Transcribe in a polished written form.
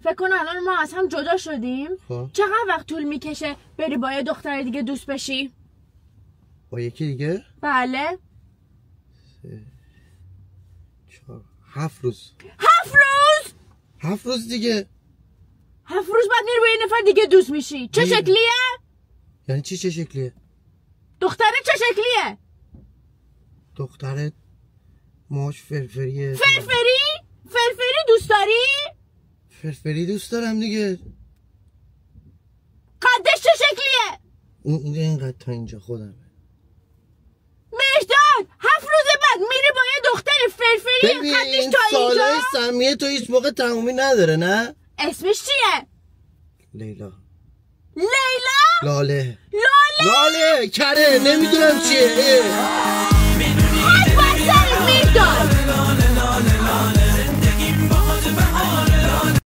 فکر کن الان ما از هم جدا شدیم. خب چقدر وقت طول میکشه بری با یه دختر دیگه دوست بشی؟ با یکی دیگه؟ بله. 7 روز. 7 روز؟ 7 روز دیگه. 7 روز بعد میری با یه نفر دیگه دوست میشی. چه شکلیه؟ یعنی چی چه شکلیه؟ دختره چه شکلیه؟ دختره موش فرفریه. فرفری؟ فرفری دوست داری؟ فرفری دوست دارم دیگه. قدش چه شکلیه؟ اینقدر تا اینجا خودمه. مهداد 7 روز بعد میری با یه دختر فرفری قدش تا اینجا؟ سالهای سمیه تو هیچ موقع تمومی نداره نه؟ اسمش چیه؟ لیلا. لیلا؟ لاله. لاله؟ لاله کره نمیدونم چیه.